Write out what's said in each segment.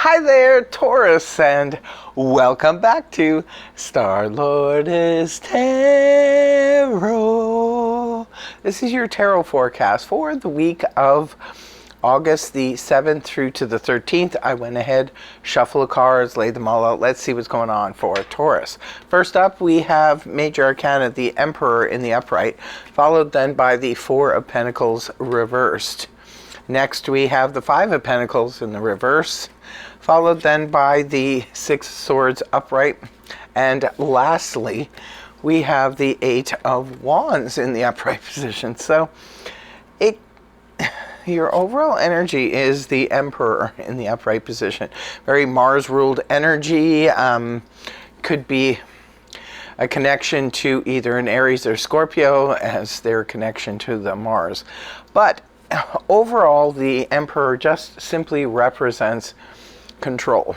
Hi there, Taurus, and welcome back to Star-Lord's Tarot. This is your tarot forecast for the week of August the 7th through to the 13th. I went ahead, shuffled the cards, laid them all out. Let's see what's going on for Taurus. First up, we have Major Arcana, the Emperor in the upright, followed then by the Four of Pentacles reversed. Next, we have the Five of Pentacles in the reverse, followed then by the Six of Swords upright. And lastly, we have the Eight of Wands in the upright position. So, your overall energy is the Emperor in the upright position. Very Mars-ruled energy. Could be a connection to either an Aries or Scorpio as their connection to the Mars. But overall, the Emperor just simply represents control.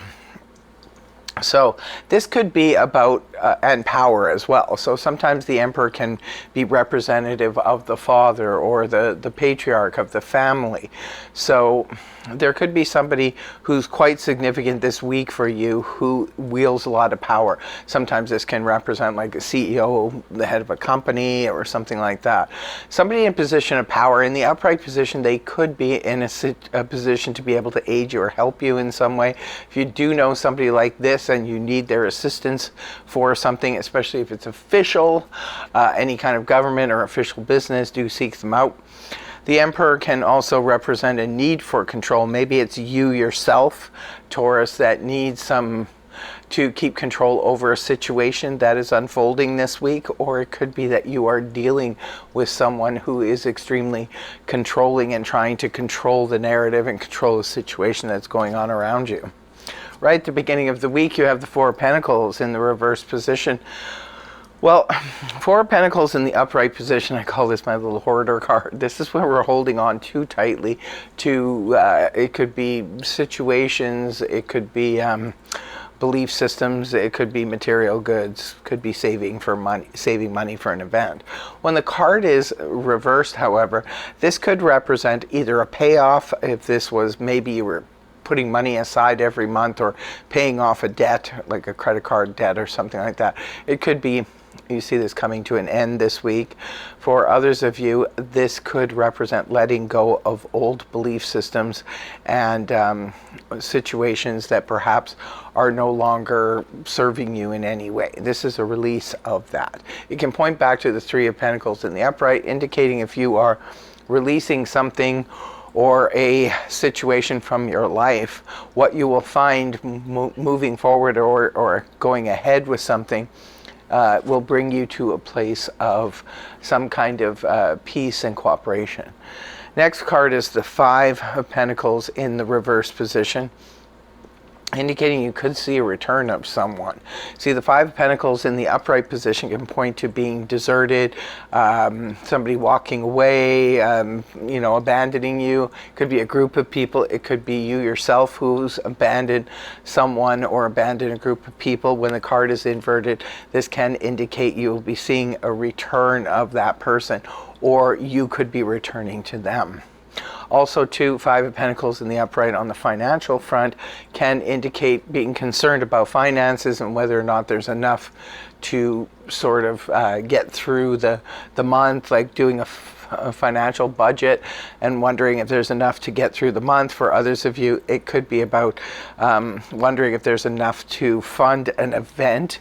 So this could be about and power as well. So sometimes the Emperor can be representative of the father or the patriarch of the family. So there could be somebody who's quite significant this week for you who wields a lot of power. Sometimes this can represent like a CEO, the head of a company or something like that. Somebody in a position of power. In the upright position, they could be in a position to be able to aid you or help you in some way. If you do know somebody like this and you need their assistance for something, especially if it's official, any kind of government or official business, do seek them out. The Emperor can also represent a need for control. Maybe it's you yourself, Taurus, that needs to keep control over a situation that is unfolding this week, or it could be that you are dealing with someone who is extremely controlling and trying to control the narrative and control the situation that's going on around you. Right at the beginning of the week, you have the Four of Pentacles in the reverse position. Well, Four of Pentacles in the upright position, I call this my little hoarder card. This is where we're holding on too tightly to, it could be situations, it could be belief systems, it could be material goods, could be saving money for an event. When the card is reversed, however, this could represent either a payoff, if this was maybe you were putting money aside every month or paying off a debt, like a credit card debt or something like that. It could be, you see this coming to an end this week. For others of you, this could represent letting go of old belief systems and situations that perhaps are no longer serving you in any way. This is a release of that. It can point back to the Three of Pentacles in the upright, indicating if you are releasing something or a situation from your life, what you will find moving forward or going ahead with something will bring you to a place of some kind of peace and cooperation. Next card is the Five of Pentacles in the reverse position, indicating you could see a return of someone. See, the Five of Pentacles in the upright position can point to being deserted, somebody walking away, abandoning you. It could be a group of people. It could be you yourself who's abandoned someone or abandoned a group of people. When the card is inverted, this can indicate you will be seeing a return of that person, or you could be returning to them. Also, too, Five of Pentacles in the upright on the financial front can indicate being concerned about finances and whether or not there's enough to sort of get through the month, like doing a financial budget and wondering if there's enough to get through the month. For others of you, it could be about wondering if there's enough to fund an event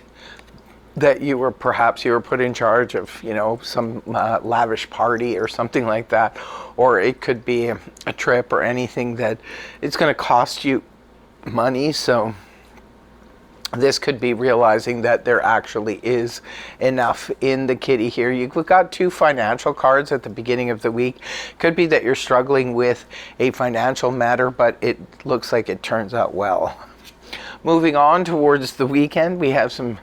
that you were put in charge of, some lavish party or something like that. Or it could be a trip or anything that it's going to cost you money. So this could be realizing that there actually is enough in the kitty here. You've got two financial cards at the beginning of the week. Could be that you're struggling with a financial matter, but it looks like it turns out well. Moving on towards the weekend, we have some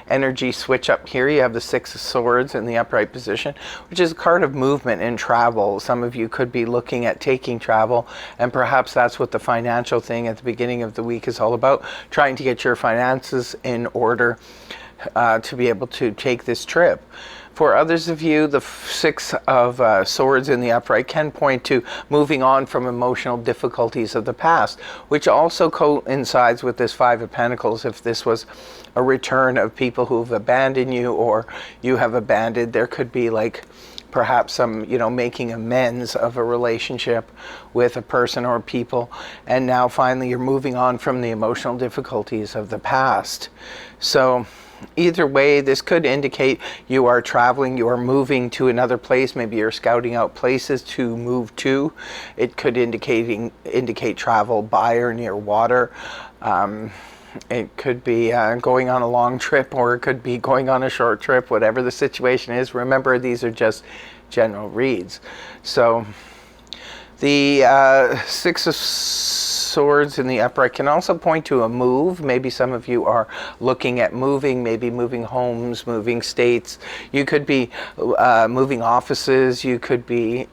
energy switch up here. You have the Six of Swords in the upright position, which is a card of movement and travel. Some of you could be looking at taking travel, and perhaps that's what the financial thing at the beginning of the week is all about, trying to get your finances in order, to be able to take this trip. For others of you, the Six of Swords in the upright can point to moving on from emotional difficulties of the past, which also coincides with this Five of Pentacles. If this was a return of people who've abandoned you, or you have abandoned, there could be like perhaps some, making amends of a relationship with a person or people, and now finally you're moving on from the emotional difficulties of the past. So either way, this could indicate you are traveling, you are moving to another place. Maybe you're scouting out places to move to. It could indicate travel by or near water. It could be going on a long trip, or it could be going on a short trip, whatever the situation is. Remember, these are just general reads. So the Six of Swords in the upright can also point to a move. Maybe some of you are looking at moving, maybe moving homes, moving states. You could be moving offices. You could be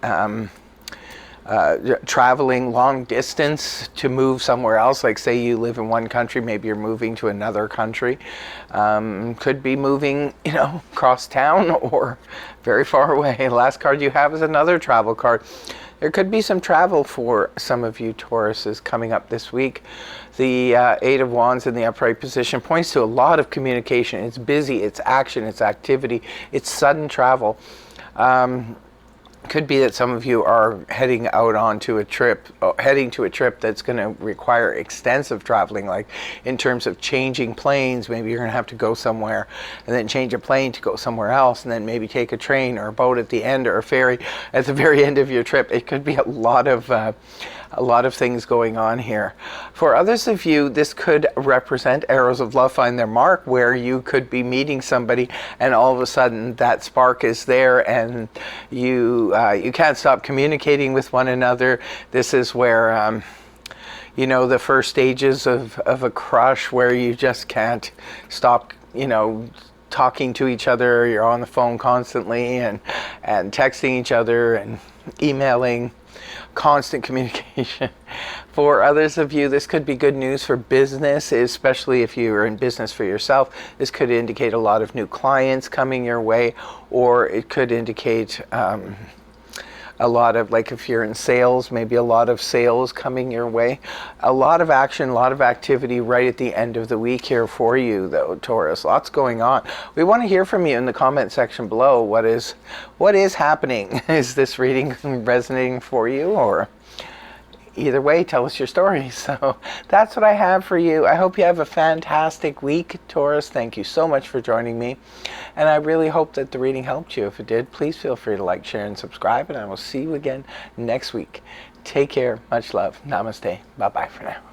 traveling long distance to move somewhere else. Like say you live in one country, maybe you're moving to another country. Could be moving, across town or very far away. Last card you have is another travel card. There could be some travel for some of you Tauruses coming up this week. The Eight of Wands in the upright position points to a lot of communication. It's busy, it's action, it's activity, it's sudden travel. Could be that some of you are heading out onto a trip, heading to a trip that's going to require extensive traveling, like in terms of changing planes. Maybe you're going to have to go somewhere and then change a plane to go somewhere else, and then maybe take a train or a boat at the end, or a ferry at the very end of your trip. It could be a lot of things going on here. For others of you, this could represent arrows of love find their mark, where you could be meeting somebody and all of a sudden that spark is there, and you can't stop communicating with one another. This is where the first stages of a crush, where you just can't stop talking to each other. You're on the phone constantly and texting each other and emailing. Constant communication. For others of you, this could be good news for business, especially if you're in business for yourself. This could indicate a lot of new clients coming your way, or it could indicate a lot of, like if you're in sales, maybe a lot of sales coming your way. A lot of action, a lot of activity right at the end of the week here for you though, Taurus. Lots going on. We want to hear from you in the comment section below. What is happening? Is this reading resonating for you, or either way, tell us your story. So that's what I have for you. I hope you have a fantastic week, Taurus. Thank you so much for joining me. And I really hope that the reading helped you. If it did, please feel free to like, share, and subscribe. And I will see you again next week. Take care. Much love. Namaste. Bye-bye for now.